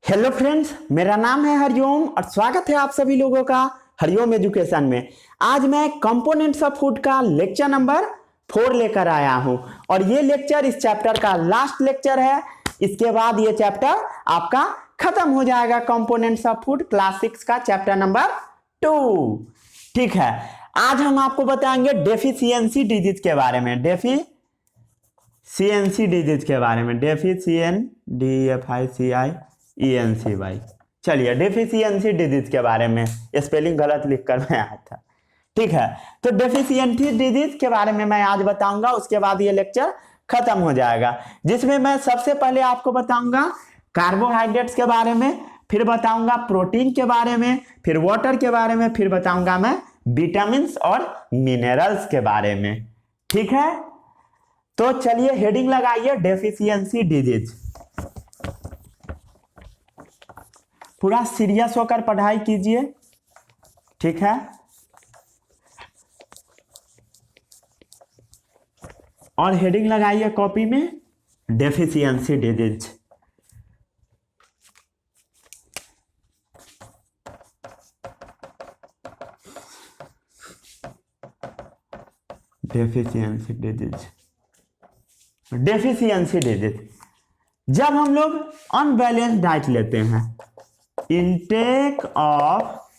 Hello friends, मेरा नाम है हरिओम और स्वागत है आप सभी लोगों का हरिओम एजुकेशन में। आज मैं कंपोनेंट्स ऑफ फूड का लेक्चर नंबर 4 लेकर आया हूं और ये लेक्चर इस चैप्टर का लास्ट लेक्चर है। इसके बाद ये चैप्टर आपका खत्म हो जाएगा। कंपोनेंट्स ऑफ फूड क्लास 6 का चैप्टर नंबर 2। ठीक है, आज हम आपको बताएंगे डेफिशिएंसी डिजीज के बारे में। डेफिशिएंसी डिजीज के बारे में, DFICIENCY। चलिए, डेफिशिएंसी डिजीज के बारे में, स्पेलिंग गलत लिख कर मैं आया था। ठीक है, तो डेफिशिएंसी डिजीज के बारे में मैं आज बताऊंगा। उसके बाद ये लेक्चर खत्म हो जाएगा, जिसमें मैं सबसे पहले आपको बताऊंगा कार्बोहाइड्रेट्स के बारे में, फिर बताऊंगा प्रोटीन के बारे में, फिर वाटर के बारे में, फिर बताऊंगा मैं विटामिन और मिनरल्स के बारे में। ठीक है, तो चलिए हेडिंग लगाइए डेफिशिएंसी डिजीज। पूरा सीरियस होकर पढ़ाई कीजिए। ठीक है, और हेडिंग लगाइए कॉपी में deficiency disease. Deficiency disease, deficiency disease जब हम लोग अनबैलेंस डाइट लेते हैं, इनटेक ऑफ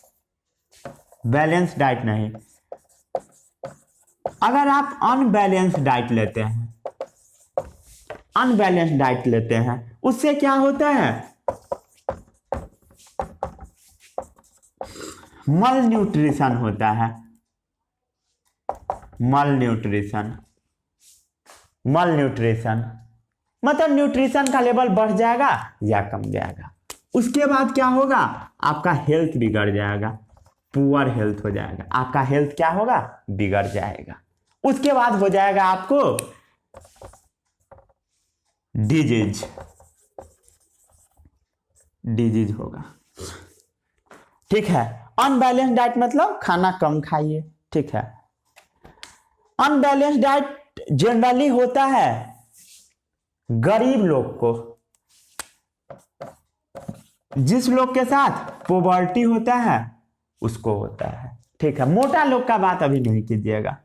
बैलेंस डाइट नहीं, अगर आप अनबैलेंस डाइट लेते हैं, अनबैलेंस डाइट लेते हैं, उससे क्या होता है? मल न्यूट्रिशन होता है। मल न्यूट्रिशन, मल न्यूट्रिशन मतलब न्यूट्रिशन का लेवल बढ़ जाएगा या कम जाएगा। उसके बाद क्या होगा? आपका हेल्थ बिगड़ जाएगा, पुअर हेल्थ हो जाएगा। आपका हेल्थ क्या होगा? बिगड़ जाएगा। उसके बाद हो जाएगा आपको डिजीज, डिजीज होगा। ठीक है, अनबैलेंस डाइट मतलब खाना कम खाइए। ठीक है, अनबैलेंस डाइट जनरली होता है गरीब लोग को, जिस लोग के साथ पॉवर्टी होता है उसको होता है। ठीक है, मोटा लोग का बात अभी नहीं कीजिएगा।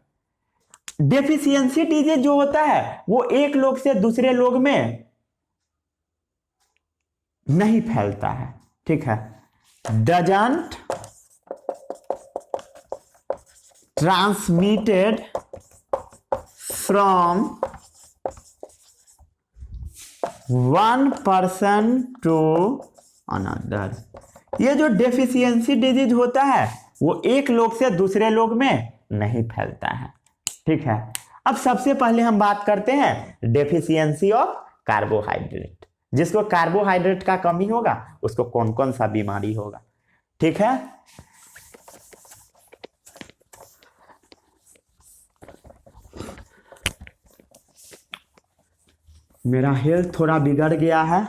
डेफिशिएंसी डिजीज जो होता है वो एक लोग से दूसरे लोग में नहीं फैलता है। ठीक है, doesn't transmitted from one person to another. ये जो डेफिशिएंसी डिजीज होता है वो एक लोग से दूसरे लोग में नहीं फैलता है। ठीक है, अब सबसे पहले हम बात करते हैं डेफिशिएंसी ऑफ कार्बोहाइड्रेट। जिसको कार्बोहाइड्रेट का कमी होगा उसको कौन कौन सा बीमारी होगा। ठीक है, मेरा हेल्थ थोड़ा बिगड़ गया है।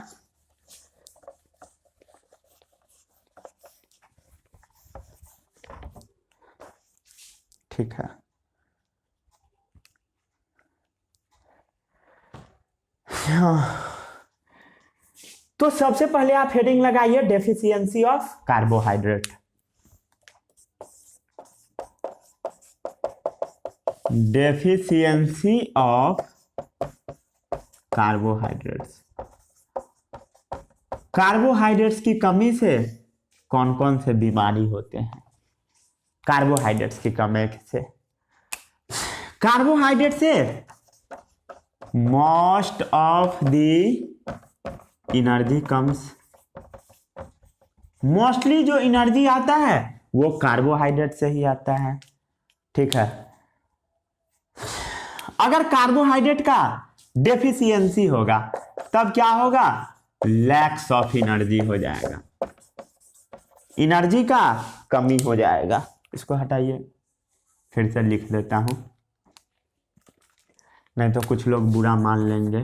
ठीक है, तो सबसे पहले आप हेडिंग लगाइए deficiency of carbohydrate. Deficiency of carbohydrates. Carbohydrates की कमी से कौन कौन से बीमारी होते हैं? कार्बोहाइड्रेट्स की कमी से, कार्बोहाइड्रेट से most of the energy comes. Mostly जो एनर्जी आता है वो कार्बोहाइड्रेट से ही आता है। ठीक है, अगर कार्बोहाइड्रेट का डेफिशिएंसी होगा तब क्या होगा? लैक्स ऑफ एनर्जी हो जाएगा, एनर्जी का कमी हो जाएगा। इसको हटाइए, फिर से लिख देता हूं, नहीं तो कुछ लोग बुरा मान लेंगे।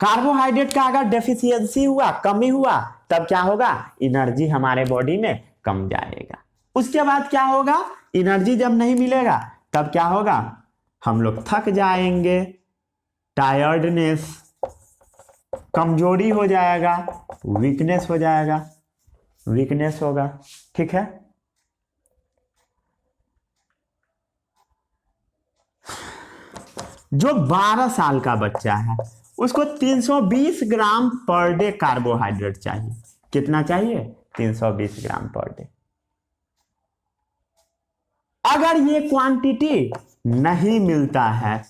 कार्बोहाइड्रेट का अगर डेफिशिएंसी हुआ, कमी हुआ, तब क्या होगा? एनर्जी हमारे बॉडी में कम जाएगा। उसके बाद क्या होगा? एनर्जी जब नहीं मिलेगा तब क्या होगा? हम लोग थक जाएंगे, टायर्डनेस, कमजोरी हो जाएगा, वीकनेस हो जाएगा, वीकनेस होगा। ठीक है, जो 12 साल का बच्चा है उसको 320 ग्राम पर डे कार्बोहाइड्रेट चाहिए। कितना चाहिए? 320 ग्राम पर डे। अगर ये क्वांटिटी नहीं मिलता है,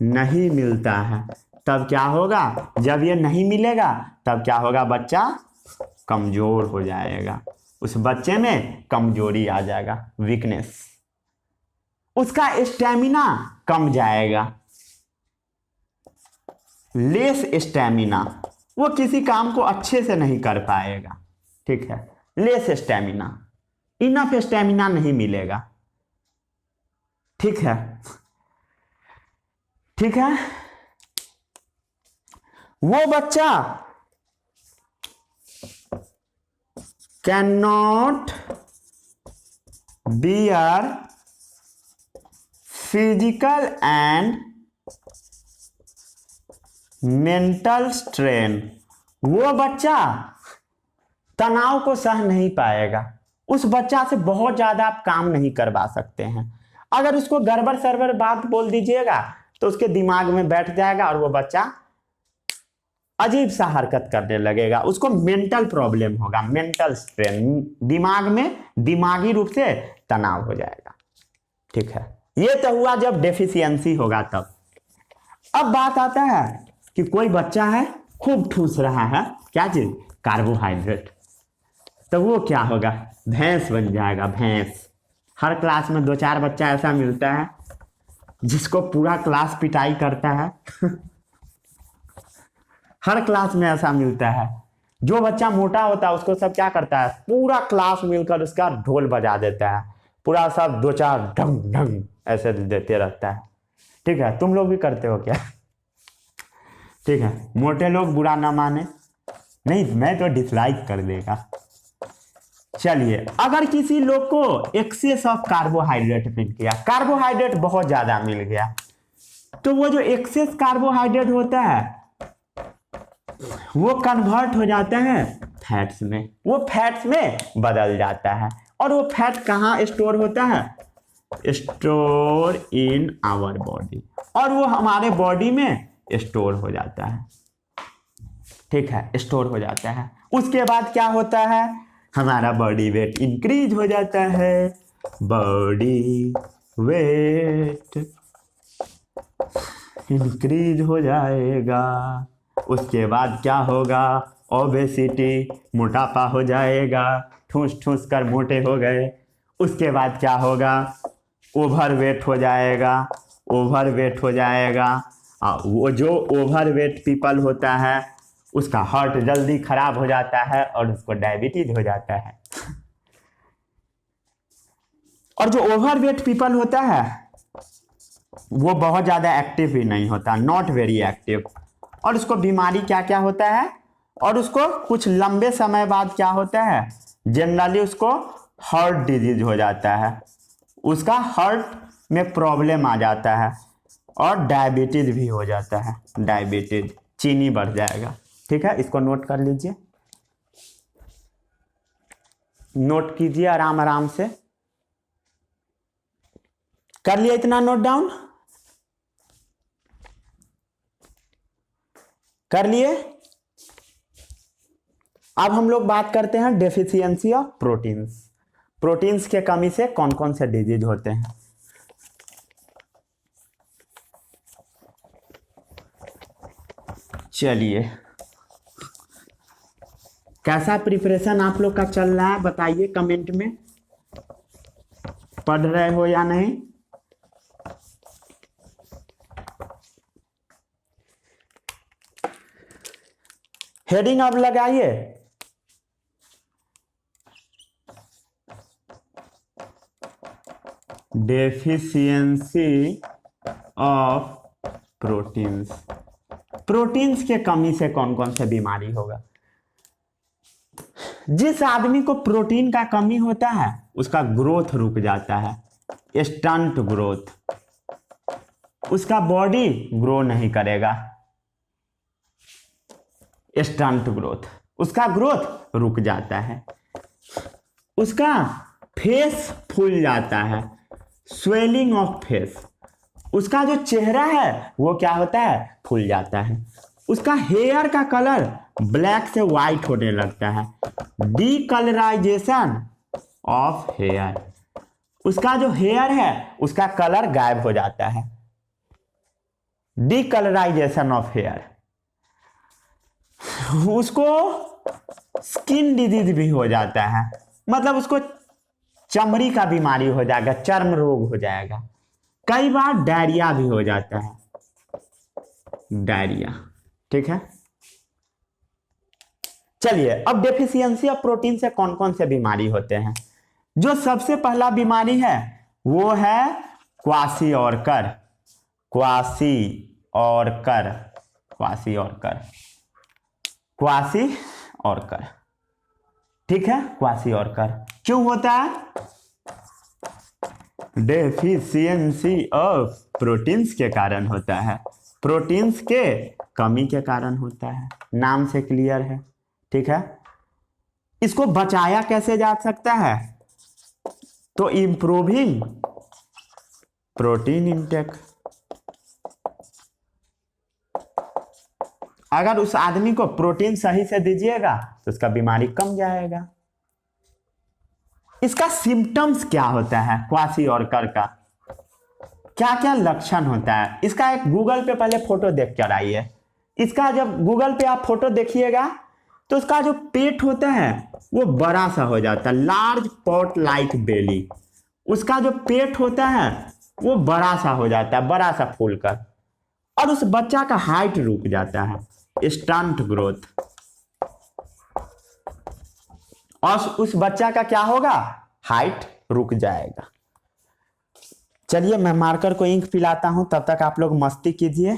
नहीं मिलता है, तब क्या होगा? जब ये नहीं मिलेगा तब क्या होगा? बच्चा कमजोर हो जाएगा, उस बच्चे में कमजोरी आ जाएगा, वीकनेस, उसका स्टेमिना कम जाएगा, लेस स्टेमिना, वो किसी काम को अच्छे से नहीं कर पाएगा। ठीक है, लेस स्टेमिना, इनफ स्टेमिना नहीं मिलेगा। ठीक है, ठीक है, वो बच्चा can not bear physical and mental strain, वो बच्चा तनाव को सह नहीं पाएगा, उस बच्चा से बहुत ज्यादा आप काम नहीं करवा सकते हैं। अगर उसको गड़बड़ सरबर बात बोल दीजिएगा तो उसके दिमाग में बैठ जाएगा और वो बच्चा अजीब सा हरकत करने लगेगा, उसको मेंटल प्रॉब्लम होगा, मेंटल स्ट्रेन, दिमाग में दिमागी रूप से तनाव हो जाएगा। ठीक है, ये तो हुआ जब डेफिशिएंसी होगा तब। अब बात आता है कि कोई बच्चा है खूब ठूस रहा है, क्या चीज? कार्बोहाइड्रेट, तो वो क्या होगा? भैंस बन जाएगा, भैंस। हर क्लास में 2-4 बच्चा ऐसा मिलता है जिसको पूरा क्लास पिटाई करता है हर क्लास में ऐसा मिलता है। जो बच्चा मोटा होता है उसको सब क्या करता है? पूरा क्लास मिलकर उसका ढोल बजा देता है, पूरा सब 2-4 ढंग ढंग ऐसे देते रहता है। ठीक है, तुम लोग भी करते हो क्या? ठीक है, मोटे लोग बुरा ना माने, नहीं मैं तो डिसलाइक कर देगा। चलिए, अगर किसी लोग को एक्सेस ऑफ कार्बोहाइड्रेट मिल गया, कार्बोहाइड्रेट बहुत ज्यादा मिल गया, तो वो जो एक्सेस कार्बोहाइड्रेट होता है वो कन्वर्ट हो जाता है फैट्स में, वो फैट्स में बदल जाता है। और वो फैट कहाँ स्टोर होता है? स्टोर इन आवर बॉडी, और वो हमारे बॉडी में स्टोर हो जाता है। ठीक है, स्टोर हो जाता है। उसके बाद क्या होता है? हमारा बॉडी वेट इंक्रीज हो जाता है, बॉडी वेट इंक्रीज हो जाएगा। उसके बाद क्या होगा? ओबेसिटी, मोटापा हो जाएगा, ठूस ठूस कर मोटे हो गए। उसके बाद क्या होगा? ओवर वेट हो जाएगा, ओवर वेट हो जाएगा। वो जो ओवर वेट पीपल होता है उसका हार्ट जल्दी खराब हो जाता है और उसको डायबिटीज हो जाता है। और जो ओवर वेट पीपल होता है वो बहुत ज्यादा एक्टिव भी नहीं होता, नॉट वेरी एक्टिव, और उसको बीमारी क्या क्या होता है? और उसको कुछ लंबे समय बाद क्या होता है? जनरली उसको हार्ट डिजीज हो जाता है, उसका हार्ट में प्रॉब्लम आ जाता है और डायबिटीज भी हो जाता है, डायबिटीज, चीनी बढ़ जाएगा। ठीक है, इसको नोट कर लीजिए, नोट कीजिए आराम आराम से। कर लिया इतना नोट डाउन? कर लिए? अब हम लोग बात करते हैं डेफिशिएंसी ऑफ प्रोटीन्स। प्रोटीन्स के कमी से कौन कौन से डिजीज होते हैं। चलिए, कैसा प्रिपरेशन आप लोग का चल रहा है बताइए कमेंट में, पढ़ रहे हो या नहीं? हेडिंग अब लगाइए। डेफिशिएंसी ऑफ प्रोटीन्स, प्रोटीन्स के कमी से कौन कौन से बीमारी होगा। जिस आदमी को प्रोटीन का कमी होता है उसका ग्रोथ रुक जाता है, स्टंट ग्रोथ, उसका बॉडी ग्रो नहीं करेगा। स्टंट ग्रोथ, उसका ग्रोथ रुक जाता है, उसका फेस फूल जाता है, स्वेलिंग ऑफ फेस, उसका जो चेहरा है वो क्या होता है, फूल जाता है, उसका हेयर का कलर ब्लैक से व्हाइट होने लगता है, डीकलराइजेशन ऑफ हेयर, उसका जो हेयर है उसका कलर गायब हो जाता है, डीकलराइजेशन ऑफ हेयर, उसको स्किन डिजीज भी हो जाता है, मतलब उसको चमड़ी का बीमारी हो जाएगा, चर्म रोग हो जाएगा, कई बार डायरिया भी हो जाता है, डायरिया। ठीक है, चलिए अब डेफिशिएंसी ऑफ प्रोटीन से कौन कौन से बीमारी होते हैं। जो सबसे पहला बीमारी है वो है क्वासिओर्कर, क्वासिओर्कर, क्वासिओर्कर, क्वासिओर्कर। ठीक है, क्वासिओर्कर क्यों होता है, डेफिशिएंसी ऑफ प्रोटीन्स के कारण होता है, प्रोटीन्स के कमी के कारण होता है, नाम से क्लियर है। ठीक है, इसको बचाया कैसे जा सकता है, तो इंप्रूविंग प्रोटीन इंटेक, अगर उस आदमी को प्रोटीन सही से दीजिएगा तो उसका बीमारी कम जाएगा। इसका सिम्टम्स क्या होता है, क्वासिओर्कर का क्या क्या लक्षण होता है, इसका एक गूगल पे पहले फोटो देख कर आइए। इसका जब गूगल पे आप फोटो देखिएगा तो उसका जो पेट होता है वो बड़ा सा हो जाता है, लार्ज पॉट लाइक बेली, उसका जो पेट होता है वो बड़ा सा हो जाता है, बड़ा सा फूलकर, और उस बच्चा का हाइट रुक जाता है, स्टंट ग्रोथ, और उस बच्चा का क्या होगा, हाइट रुक जाएगा। चलिए मैं मार्कर को इंक पिलाता हूं, तब तक आप लोग मस्ती कीजिए।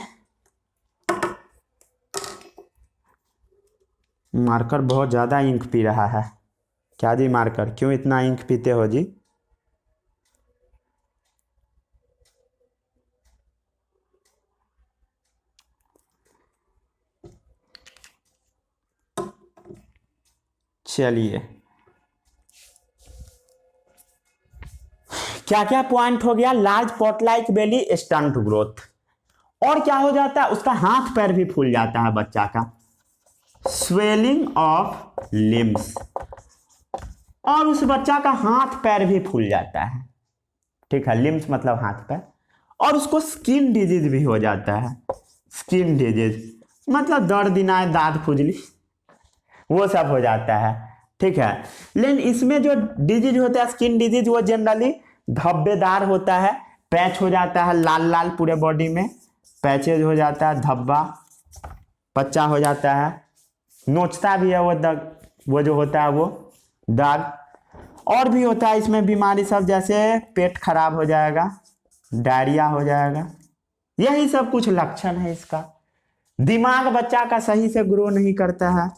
मार्कर बहुत ज्यादा इंक पी रहा है, क्या जी मार्कर क्यों इतना इंक पीते हो जी। चलिए क्या क्या पॉइंट हो गया, large pot like belly, stunt growth, और क्या हो जाता है, उसका हाथ पैर भी फूल जाता है बच्चा का, स्वेलिंग ऑफ लिम्स, और उस बच्चा का हाथ पैर भी फूल जाता है। ठीक है, लिम्स मतलब हाथ पैर, और उसको स्किन डिजीज भी हो जाता है, स्किन डिजीज मतलब दर्द दिनाए, दांत खुजली, वो सब हो जाता है। ठीक है, लेकिन इसमें जो डिजीज होता है स्किन डिजीज वो जनरली धब्बेदार होता है, पैच हो जाता है लाल लाल पूरे बॉडी में, पैचेज हो जाता है, धब्बा पच्चा हो जाता है, नोचता भी है वो दाग, वो जो होता है वो दाग, और भी होता है इसमें बीमारी सब, जैसे पेट खराब हो जाएगा, डायरिया हो जाएगा, यही सब कुछ लक्षण है इसका। दिमाग बच्चा का सही से ग्रो नहीं करता है,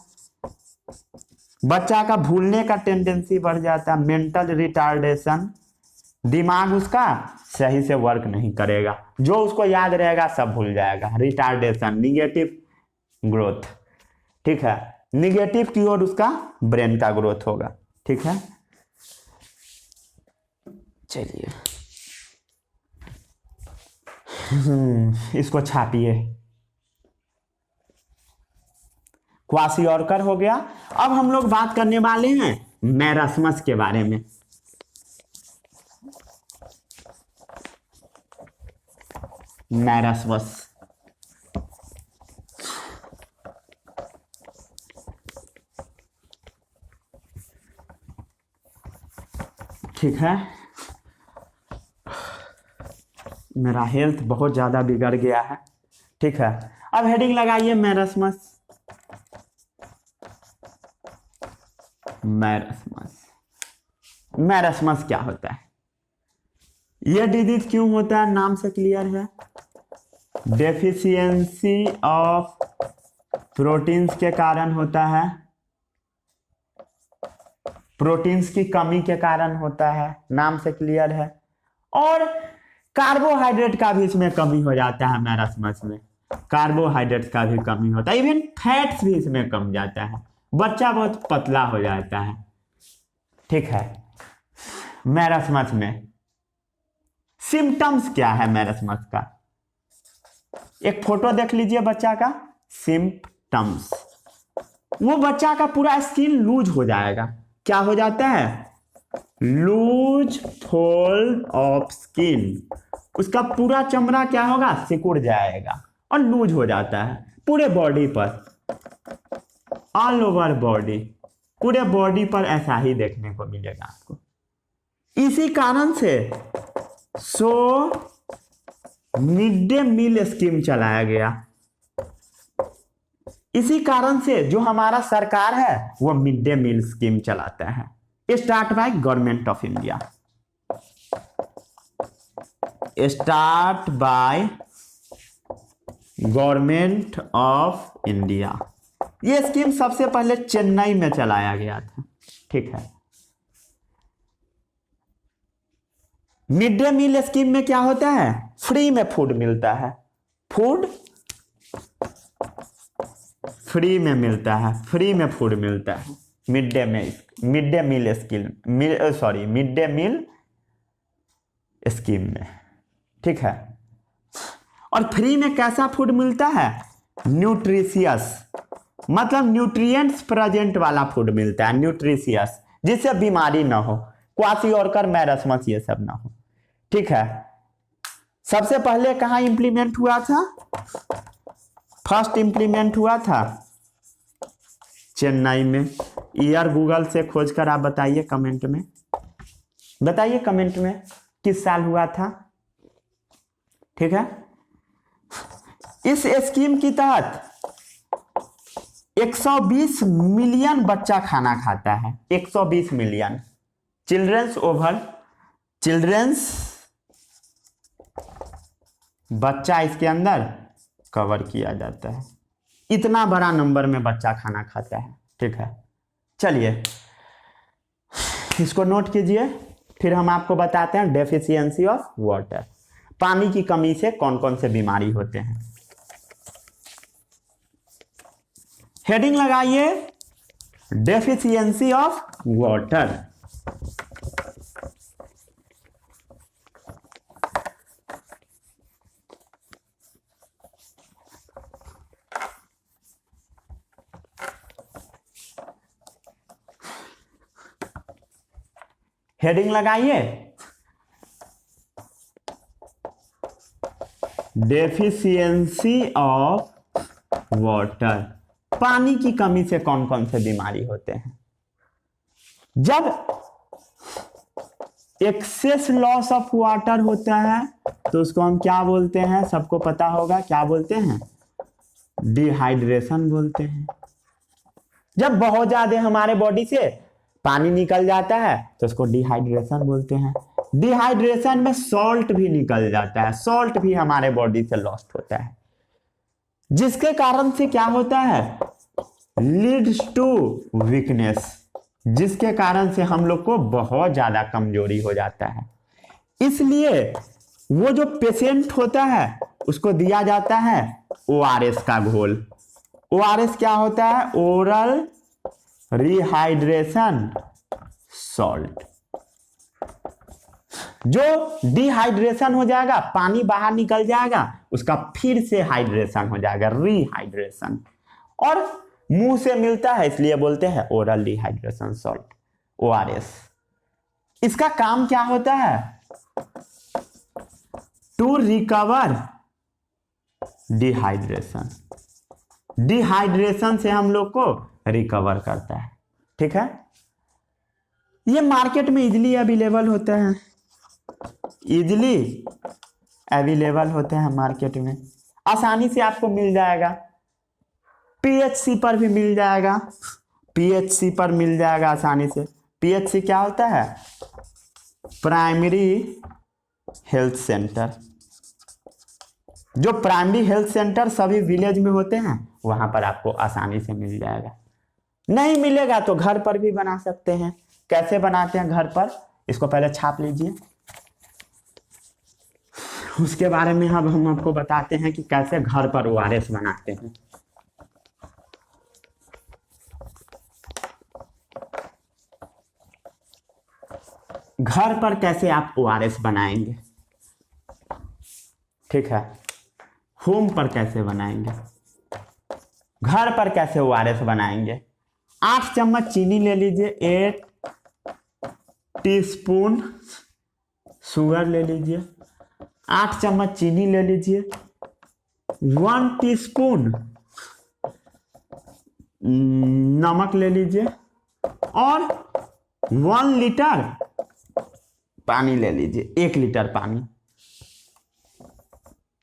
बच्चा का भूलने का टेंडेंसी बढ़ जाता है, मेंटल रिटार्डेशन, दिमाग उसका सही से वर्क नहीं करेगा, जो उसको याद रहेगा सब भूल जाएगा, रिटार्डेशन, निगेटिव ग्रोथ। ठीक है, निगेटिव की ओर उसका ब्रेन का ग्रोथ होगा। ठीक है, चलिए इसको छापिए, क्वासिओर्कर हो गया। अब हम लोग बात करने वाले हैं मैरस्मस के बारे में। मैरस्मस ठीक है, मेरा हेल्थ बहुत ज्यादा बिगड़ गया है। ठीक है, अब हेडिंग लगाइए मैरस्मस। मैरस्मस, मैरस्मस क्या होता है, यह डिजीज क्यों होता है, नाम से क्लियर है, डेफिशिएंसी ऑफ प्रोटीन्स के कारण होता है, प्रोटीन्स की कमी के कारण होता है, नाम से क्लियर है, और कार्बोहाइड्रेट का भी इसमें कमी हो जाता है मैरस्मस में। कार्बोहाइड्रेट का भी कमी होता है, इवन फैट्स भी इसमें कम जाता है, बच्चा बहुत पतला हो जाता है। ठीक है, मैरास्मस में सिम्टम्स क्या है मैरास्मस का? एक फोटो देख लीजिए बच्चा का, सिम्टम्स। वो बच्चा का पूरा स्किन लूज हो जाएगा। क्या हो जाता है? Loose fold of skin. उसका पूरा चमड़ा क्या होगा? सिकुड़ जाएगा और लूज हो जाता है पूरे बॉडी पर, ऑल ओवर बॉडी, पूरे बॉडी पर ऐसा ही देखने को मिलेगा आपको। इसी कारण से मिड डे मील स्कीम चलाया गया। इसी कारण से जो हमारा सरकार है वो मिड डे मील स्कीम चलाता है। Start by government of India, start by government of India. ये स्कीम सबसे पहले चेन्नई में चलाया गया था। ठीक है, मिड डे मील स्कीम में क्या होता है? फ्री में फूड मिलता है, फूड फ्री में मिलता है, फ्री में फूड मिलता है मिड डे मील स्कीम में। ठीक है, और फ्री में कैसा फूड मिलता है? न्यूट्रिशियस, मतलब न्यूट्रिएंट्स प्रेजेंट वाला फूड मिलता है, न्यूट्रिशियस, जिससे बीमारी ना हो, क्वाशियोरकर, मैरास्मस ये सब ना हो। ठीक है, सबसे पहले कहाँ इंप्लीमेंट हुआ था? फर्स्ट इंप्लीमेंट हुआ था चेन्नई में। ईयर गूगल से खोजकर आप बताइए कमेंट में, बताइए कमेंट में किस साल हुआ था। ठीक है, इस स्कीम के तहत 120 मिलियन बच्चा खाना खाता है, 120 मिलियन चिल्ड्रंस बच्चा इसके अंदर कवर किया जाता है। इतना बड़ा नंबर में बच्चा खाना खाता है। ठीक है, चलिए इसको नोट कीजिए, फिर हम आपको बताते हैं डेफिशिएंसी ऑफ वाटर, पानी की कमी से कौन कौन से बीमारी होते हैं। हेडिंग लगाइए, डेफिशिएंसी ऑफ वाटर। हेडिंग लगाइए, डेफिशिएंसी ऑफ वाटर, पानी की कमी से कौन कौन से बीमारी होते हैं। जब एक्सेस लॉस ऑफ वाटर होता है तो उसको हम क्या बोलते हैं? सबको पता होगा, क्या बोलते हैं? डिहाइड्रेशन बोलते हैं। जब बहुत ज्यादा हमारे बॉडी से पानी निकल जाता है तो उसको डिहाइड्रेशन बोलते हैं। डिहाइड्रेशन में सॉल्ट भी निकल जाता है, सॉल्ट भी हमारे बॉडी से लॉस्ट होता है, जिसके कारण से क्या होता है? लीड्स टू वीकनेस, जिसके कारण से हम लोग को बहुत ज्यादा कमजोरी हो जाता है। इसलिए वो जो पेशेंट होता है उसको दिया जाता है ORS का घोल। ORS क्या होता है? Oral rehydration salt. जो डिहाइड्रेशन हो जाएगा, पानी बाहर निकल जाएगा, उसका फिर से हाइड्रेशन हो जाएगा, रिहाइड्रेशन, और मुंह से मिलता है इसलिए बोलते हैं ओरल डिहाइड्रेशन सॉल्ट, ORS। इसका काम क्या होता है? टू रिकवर डिहाइड्रेशन, डिहाइड्रेशन से हम लोग को रिकवर करता है। ठीक है, ये मार्केट में इजीली अवेलेबल होता है, इजीली अवेलेबल होते हैं मार्केट में, आसानी से आपको मिल जाएगा। PHC पर भी मिल जाएगा, PHC पर मिल जाएगा आसानी से। PHC क्या होता है? Primary health centre. जो प्राइमरी हेल्थ सेंटर सभी विलेज में होते हैं वहां पर आपको आसानी से मिल जाएगा। नहीं मिलेगा तो घर पर भी बना सकते हैं। कैसे बनाते हैं घर पर? इसको पहले छाप लीजिए, उसके बारे में अब हम आपको बताते हैं कि कैसे घर पर ओआरएस बनाते हैं। घर पर कैसे आप ओआरएस बनाएंगे, ठीक है। होम पर कैसे बनाएंगे, घर पर कैसे ओआरएस बनाएंगे। 8 चम्मच चीनी ले लीजिए, 1 टीस्पून शुगर ले लीजिए, 8 चम्मच चीनी ले लीजिए, 1 टीस्पून नमक ले लीजिए और 1 लीटर पानी ले लीजिए, 1 लीटर पानी,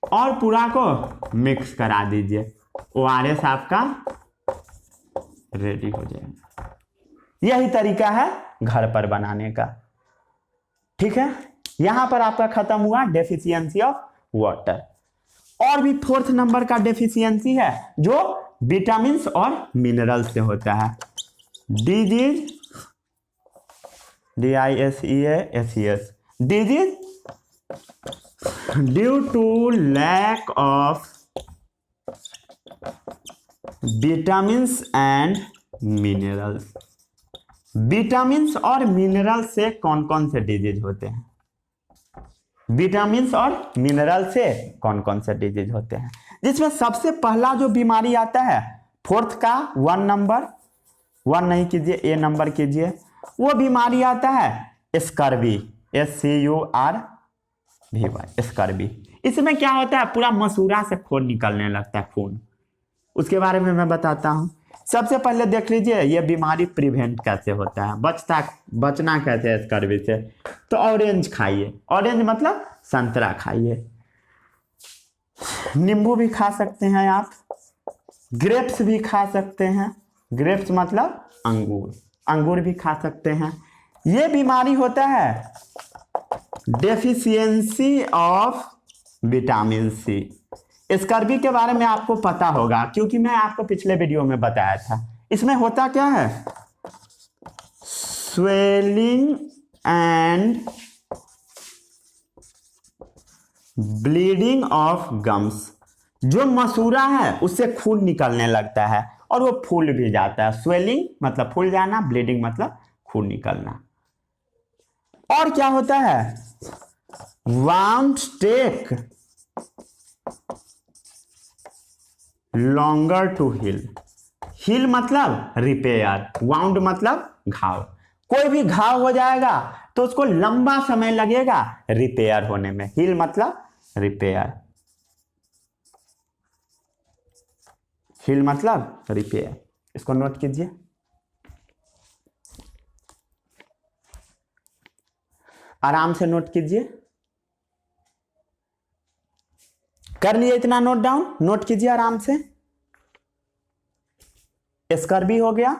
और पूरा को मिक्स करा दीजिए। ओआरएस आपका रेडी हो जाएगा। यही तरीका है घर पर बनाने का, ठीक है। यहां पर आपका खत्म हुआ डेफिशिएंसी ऑफ वाटर। और भी 4th नंबर का डेफिशिएंसी है जो विटामिन्स और मिनरल्स से होता है। Disease, DISEASES, disease due to lack of vitamins and minerals. Vitamins और मिनरल्स से कौन कौन से डिजीज होते हैं, विटामिन्स और मिनरल से कौन कौन से डिजीज होते हैं, जिसमें सबसे पहला जो बीमारी आता है 4th का 1 नंबर, 1 नहीं कीजिए, A नंबर कीजिए, वो बीमारी आता है स्कर्वी, SCURVY, स्कर्वी। इसमें क्या होता है, पूरा मसूड़ा से खून निकलने लगता है, खून। उसके बारे में मैं बताता हूं। सबसे पहले देख लीजिए ये बीमारी प्रिवेंट कैसे होता है, बचना कैसे है स्कर्वी से। तो ऑरेंज खाइए, ऑरेंज मतलब संतरा खाइए, नींबू भी खा सकते हैं आप, ग्रेप्स भी खा सकते हैं, ग्रेप्स मतलब अंगूर, अंगूर भी खा सकते हैं। ये बीमारी होता है deficiency of vitamin C. Scurvy के बारे में आपको पता होगा क्योंकि मैं आपको पिछले वीडियो में बताया था। इसमें होता क्या है, swelling and bleeding of gums. जो मसूड़ा है उससे खून निकलने लगता है और वो फूल भी जाता है। स्वेलिंग मतलब फूल जाना, ब्लीडिंग मतलब खून निकलना। और क्या होता है, wound take longer to heal. Heal मतलब रिपेयर, वाउंड मतलब घाव। कोई भी घाव हो जाएगा तो उसको लंबा समय लगेगा रिपेयर होने में। हील मतलब रिपेयर, हील मतलब रिपेयर। इसको नोट कीजिए। आराम से नोट कीजिए। कर लिए इतना नोट डाउन, नोट कीजिए आराम से। स्कर्वी हो गया,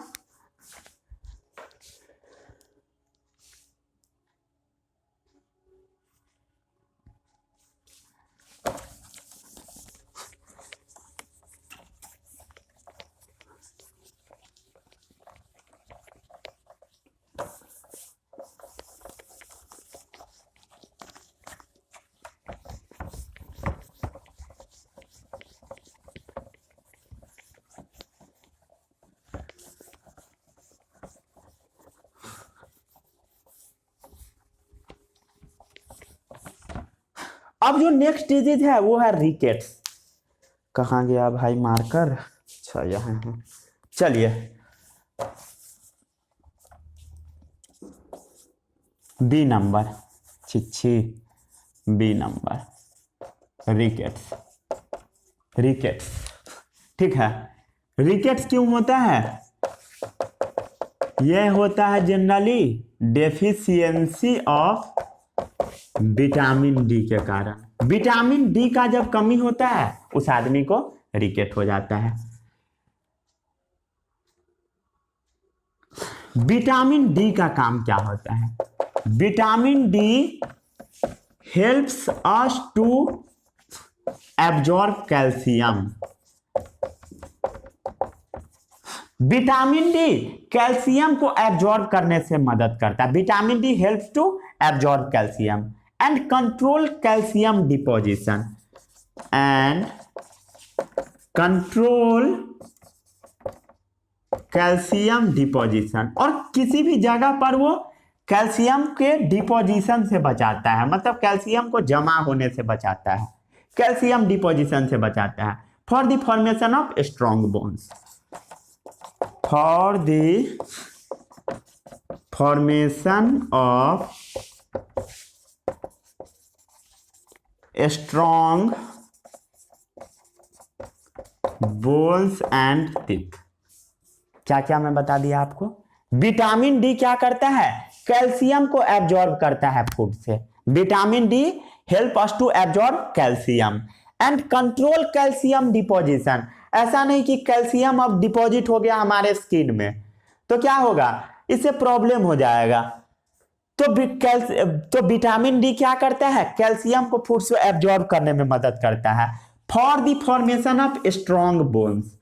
अब जो नेक्स्ट डिजीज है वो है रिकेट्स। कहाँ गया भाई मार्कर, अच्छा यहाँ है। चलिए बी नंबर, छिछी बी नंबर, रिकेट्स। रिकेट्स, ठीक है। रिकेट्स क्यों होता है, यह होता है generally deficiency of vitamin D के कारण। विटामिन डी का जब कमी होता है उस आदमी को रिकेट हो जाता है। विटामिन डी का काम क्या होता है, vitamin D helps us to absorb calcium. Vitamin D calcium को एब्जॉर्ब करने से मदद करता है। Vitamin D helps to absorb calcium and control calcium deposition and control calcium deposition, और किसी भी जगह पर वो कैल्शियम के डिपोजिशन से बचाता है, मतलब कैल्शियम को जमा होने से बचाता है, कैल्शियम डिपोजिशन से बचाता है, for the formation of strong bones, for the formation of strong bones and teeth. क्या क्या मैं बता दिया आपको। विटामिन डी क्या करता है, कैल्शियम को एब्जॉर्ब करता है फूड से। Vitamin D help us to absorb calcium and control calcium deposition. ऐसा नहीं कि कैल्शियम अब डिपॉजिट हो गया हमारे स्किन में तो क्या होगा, इससे प्रॉब्लम हो जाएगा। तो विटामिन डी क्या करता है, कैल्शियम को फूड से एब्जॉर्ब करने में मदद करता है for the formation of strong bones,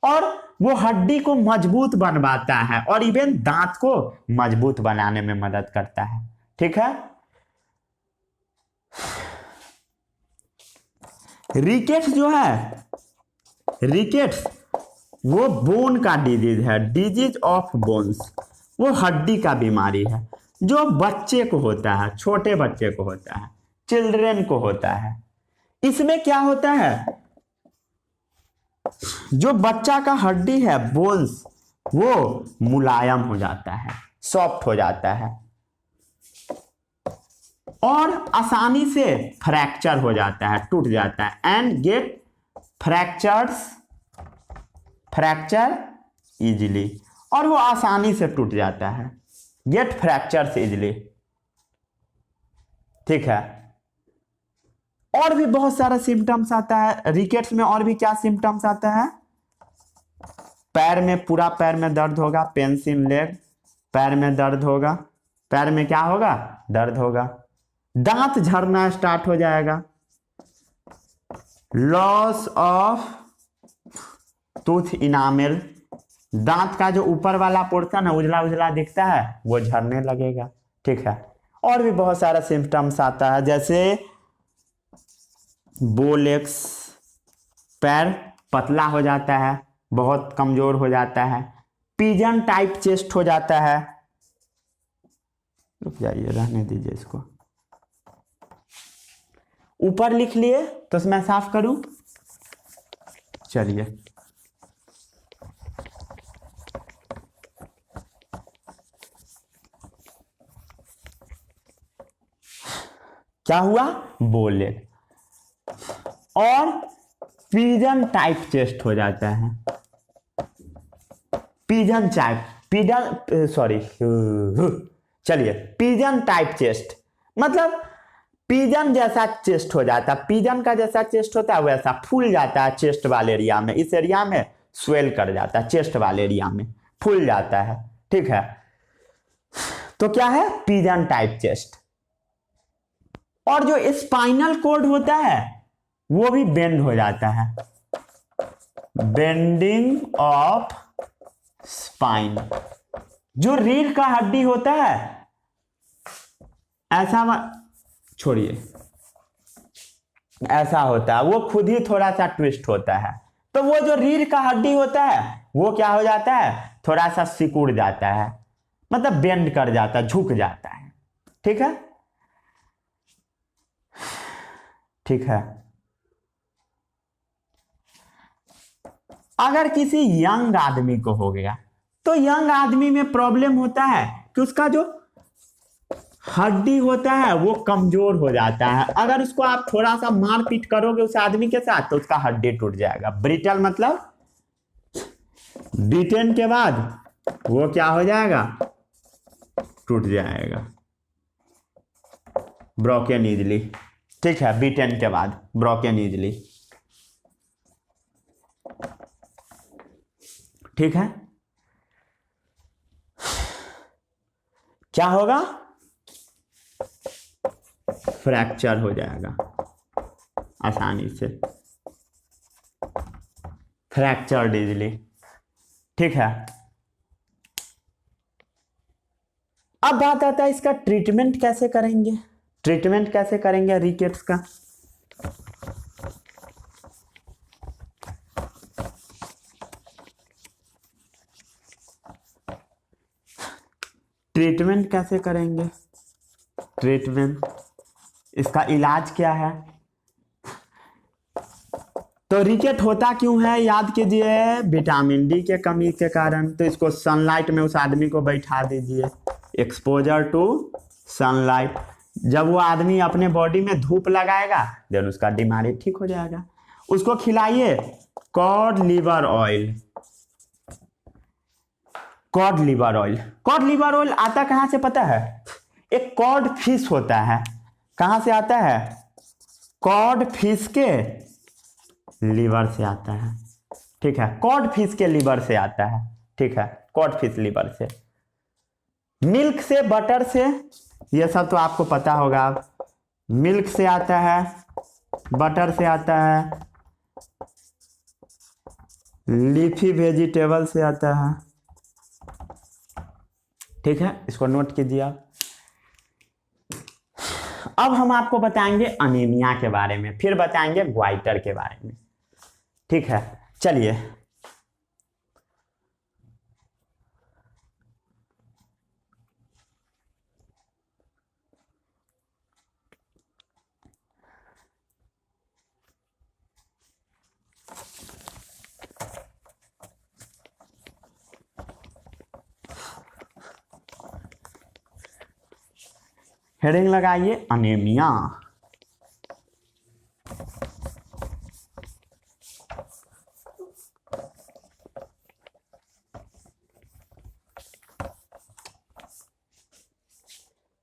और वो हड्डी को मजबूत बनवाता है और इवन दांत को मजबूत बनाने में मदद करता है। ठीक है। रिकेट्स जो है, रिकेट्स वो बोन का डिजीज है, डिजीज ऑफ बोन्स, वो हड्डी का बीमारी है जो बच्चे को होता है, छोटे बच्चे को होता है, चिल्ड्रेन को होता है। इसमें क्या होता है, जो बच्चा का हड्डी है बोन्स वो मुलायम हो जाता है, सॉफ्ट हो जाता है और आसानी से फ्रैक्चर हो जाता है, टूट जाता है एंड गेट फ्रैक्चर इजीली, और वो आसानी से टूट जाता है, गेट फ्रैक्चर्स इजीली। ठीक है। और भी बहुत सारा सिम्टम्स आता है रिकेट्स में। और भी क्या सिम्टम्स आता है, पैर में, पूरा पैर में दर्द होगा, पेन्स इन लेग, पैर में दर्द होगा, पैर में क्या होगा, दर्द होगा, दांत झड़ना स्टार्ट हो जाएगा, लॉस ऑफ टूथ इनामेल, दांत का जो ऊपर वाला पोर्शन है उजला उजला दिखता है वो झड़ने लगेगा। ठीक है। और भी बहुत सारा सिम्टम्स आता है जैसे बोलेक्स, पैर पतला हो जाता है, बहुत कमजोर हो जाता है, पिजन टाइप चेस्ट हो जाता है। रुक जाइए, रहने दीजिए इसको, ऊपर लिख लिए तो मैं साफ करूं। चलिए, क्या हुआ, बोले, और पिजन टाइप चेस्ट हो जाता है, पिजन टाइप, पिजन, सॉरी, चलिए, पिजन टाइप चेस्ट मतलब पिजन जैसा चेस्ट हो जाता है, पिजन का जैसा चेस्ट होता है वैसा फूल जाता है चेस्ट वाले एरिया में, इस एरिया में स्वेल कर जाता है, चेस्ट वाले एरिया में फूल जाता है। ठीक है। तो क्या है, पिजन टाइप चेस्ट। और जो स्पाइनल कोड होता है वो भी बेंड हो जाता है, बेंडिंग ऑफ स्पाइन। जो रीढ़ का हड्डी होता है ऐसा, छोड़िए, ऐसा होता है, वो खुद ही थोड़ा सा ट्विस्ट होता है, तो वो जो रीढ़ का हड्डी होता है वो क्या हो जाता है, थोड़ा सा सिकुड़ जाता है, मतलब बेंड कर जाता है, झुक जाता है। ठीक है। ठीक है। अगर किसी यंग आदमी को हो गया तो यंग आदमी में प्रॉब्लम होता है कि उसका जो हड्डी होता है वो कमजोर हो जाता है। अगर उसको आप थोड़ा सा मारपीट करोगे उस आदमी के साथ तो उसका हड्डी टूट जाएगा। ब्रिटल मतलब बीटन के बाद वो क्या हो जाएगा, टूट जाएगा, ब्रोकन इजली। ठीक है। बीटन के बाद ब्रोकन इजली। ठीक है। क्या होगा, फ्रैक्चर हो जाएगा आसानी से, फ्रैक्चर इजली। ठीक है। अब बात आता है इसका ट्रीटमेंट कैसे करेंगे। ट्रीटमेंट कैसे करेंगे रिकेट्स का? ट्रीटमेंट कैसे करेंगे? ट्रीटमेंट, इसका इलाज क्या है? तो रिकेट होता क्यों है याद कीजिए, विटामिन डी के कमी के कारण। तो इसको सनलाइट में उस आदमी को बैठा दीजिए, एक्सपोजर टू सनलाइट। जब वो आदमी अपने बॉडी में धूप लगाएगा देन उसका बीमारी ठीक हो जाएगा। उसको खिलाइए cod liver oil. Cod liver oil, cod liver oil आता कहाँ से पता है? एक कॉड फिश होता है, कहाँ से आता है? कॉड फिश के लीवर से आता है। ठीक है, कॉड फिश के लीवर से आता है। ठीक है, कॉड फिश लीवर से। मिल्क से, बटर से, ये सब तो आपको पता होगा। मिल्क से आता है, बटर से आता है, लीफी वेजिटेबल से आता है। ठीक है, इसको नोट कीजिए आप। अब हम आपको बताएंगे अनीमिया के बारे में, फिर बताएंगे ग्वाइटर के बारे में। ठीक है, चलिए। हेडिंग लगाइए अनीमिया।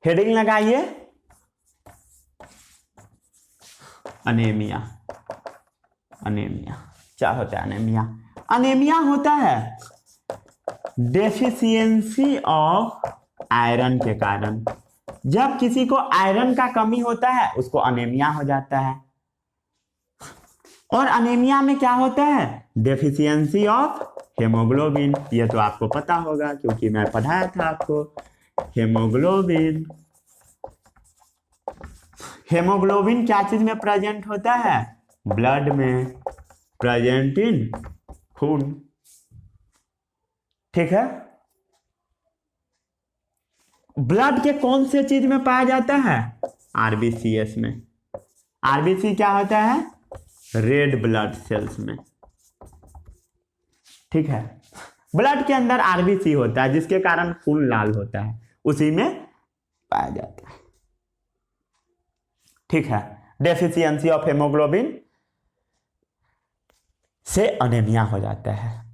हेडिंग लगाइए अनीमिया। अनीमिया क्या होता है? अनीमिया, अनीमिया होता है डेफिशिएंसी ऑफ आयरन के कारण। जब किसी को आयरन का कमी होता है उसको अनीमिया हो जाता है। और अनीमिया में क्या होता है? Deficiency of haemoglobin. ये तो आपको पता होगा क्योंकि मैं पढ़ाया था आपको। हेमोग्लोबिन, हेमोग्लोबिन क्या चीज में प्रेजेंट होता है? ब्लड में, प्रेजेंट इन खून। ठीक है, ब्लड के कौन से चीज में पाया जाता है? आरबीसीएस में। आरबीसी क्या होता है? रेड ब्लड सेल्स में। ठीक है, ब्लड के अंदर आरबीसी होता है जिसके कारण खून लाल होता है, उसी में पाया जाता है। ठीक है, डेफिशिएंसी ऑफ हेमोग्लोबिन से अनीमिया हो जाता है।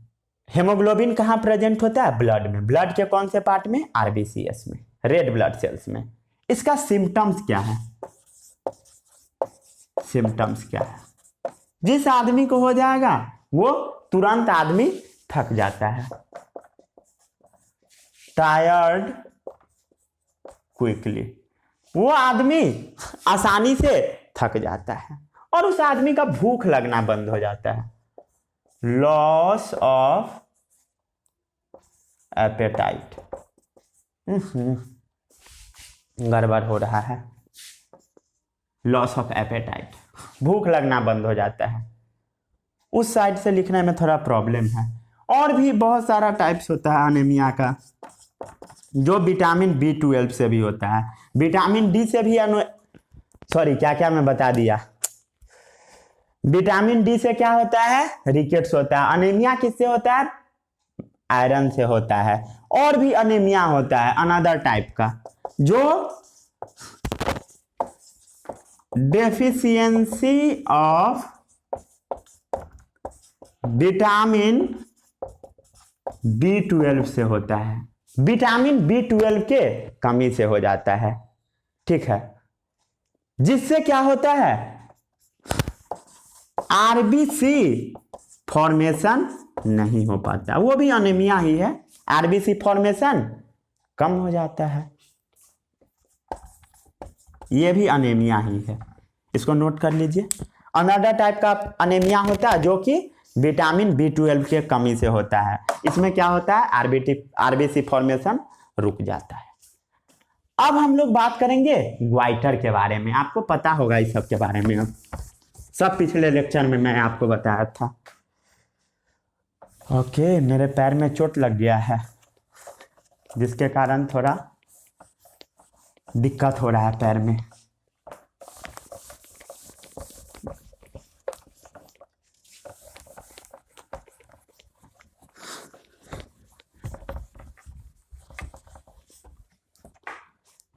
हेमोग्लोबिन कहाँ प्रेजेंट होता है? ब्लड में। ब्लड के कौन से पार्ट में? आरबीसीएस में, रेड ब्लड सेल्स में। इसका सिम्टम्स क्या है? सिम्टम्स क्या है? जिस आदमी को हो जाएगा वो तुरंत आदमी थक जाता है, टायर्ड क्विकली। वो आदमी आसानी से थक जाता है और उस आदमी का भूख लगना बंद हो जाता है। Loss of appetite. गड़बड़ हो रहा है। लॉस ऑफ एपेटाइट, भूख लगना बंद हो जाता है। उस साइड से लिखने में थोड़ा प्रॉब्लम है। और भी बहुत सारा टाइप्स होता है अनीमिया का, जो विटामिन B12 से भी होता है, विटामिन डी से भी सॉरी क्या क्या मैं बता दिया। विटामिन डी से क्या होता है? रिकेट्स होता है। अनीमिया किससे होता है? आयरन से होता है। और भी अनीमिया होता है अनदर टाइप का, जो डेफिशिएंसी ऑफ विटामिन B12 से होता है। विटामिन B12 के कमी से हो जाता है। ठीक है, जिससे क्या होता है? आरबीसी फॉर्मेशन नहीं हो पाता, वो भी अनीमिया ही है। आरबीसी फॉर्मेशन कम हो जाता है, ये भी अनीमिया ही है। इसको नोट कर लीजिए। अनदर टाइप का अनीमिया होता है जो कि विटामिन B12 के कमी से होता है। इसमें क्या होता है? आरबीसी फॉर्मेशन रुक जाता है। अब हम लोग बात करेंगे ग्वाइटर के बारे में। आपको पता होगा इस सब के बारे में, अब सब पिछले लेक्चर में मैं आपको बताया था। ओके, मेरे पैर में चोट लग गया है जिसके कारण थोड़ा दिक्कत हो रहा है पैर में।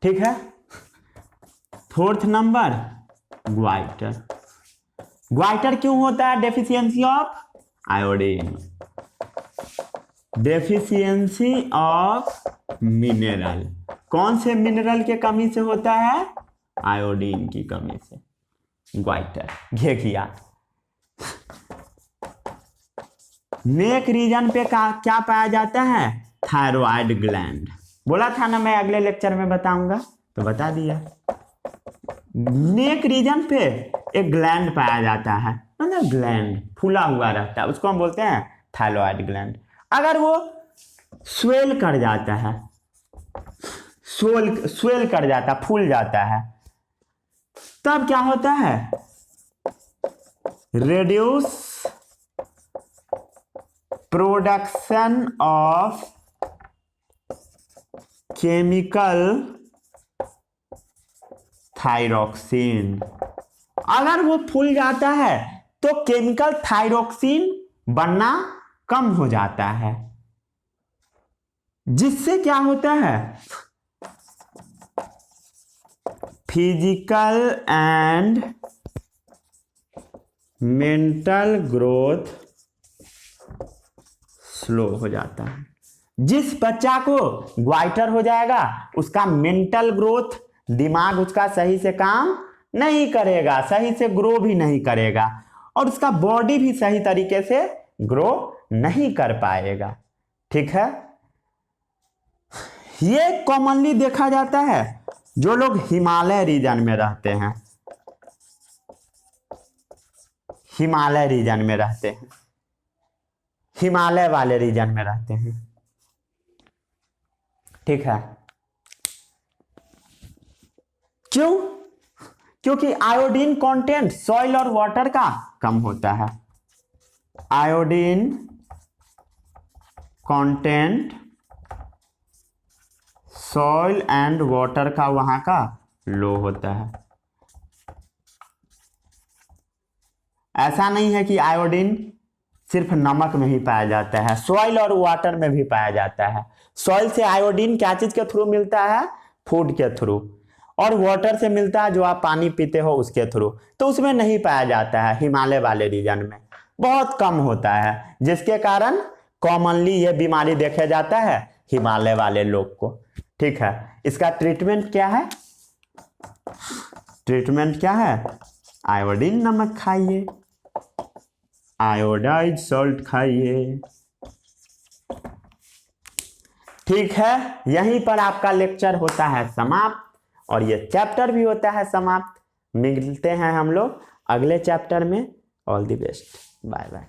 ठीक है, फोर्थ नंबर ग्वाइटर। ग्वाइटर क्यों होता है? Deficiency of iodine, deficiency of mineral. कौन से मिनरल के कमी से होता है? आयोडीन की कमी से। ग्वाइटर घे किया। नेक रीजन पे क्या पाया जाता है? Thyroid gland. बोला था ना मैं अगले लेक्चर में बताऊंगा, तो बता दिया। नेक रीजन पे एक ग्लैंड पाया जाता है, मतलब ग्लैंड फूला हुआ रहता है, उसको हम बोलते हैं थायराइड ग्लैंड। अगर वो स्वेल कर जाता है, स्वेल कर जाता, फूल जाता है, तब क्या होता है? Reduce production of chemical thyroxine. अगर वो फूल जाता है तो केमिकल थायरोक्सिन बनना कम हो जाता है, जिससे क्या होता है? Physical and mental growth slow हो जाता है। जिस बच्चा को ग्वाइटर हो जाएगा उसका मेंटल ग्रोथ, दिमाग उसका सही से काम नहीं करेगा, सही से ग्रो भी नहीं करेगा, और उसका बॉडी भी सही तरीके से ग्रो नहीं कर पाएगा। ठीक है, ये कॉमनली देखा जाता है जो लोग हिमालय रीजन में रहते हैं, हिमालय रीजन में रहते हैं, हिमालय वाले रीजन में रहते हैं। ठीक है, क्यों? क्योंकि आयोडीन कंटेंट सॉइल और वाटर का कम होता है। Iodine content soil and water का वहां का लो होता है। ऐसा नहीं है कि आयोडीन सिर्फ नमक में ही पाया जाता है, सॉइल और वाटर में भी पाया जाता है। सॉइल से आयोडीन क्या चीज के थ्रू मिलता है? फूड के थ्रू। और वाटर से मिलता है जो आप पानी पीते हो उसके थ्रू, तो उसमें नहीं पाया जाता है। हिमालय वाले रीजन में बहुत कम होता है, जिसके कारण कॉमनली ये बीमारी देखा जाता है हिमालय वाले लोग को। ठीक है, इसका ट्रीटमेंट क्या है? ट्रीटमेंट क्या है? आयोडीन नमक खाइए, आयोडाइड सॉल्ट खाइए। ठीक है, यहीं पर आपका लेक्चर होता है समाप्त, और ये चैप्टर भी होता है समाप्त। मिलते हैं हम लोग अगले चैप्टर में। All the best, bye bye.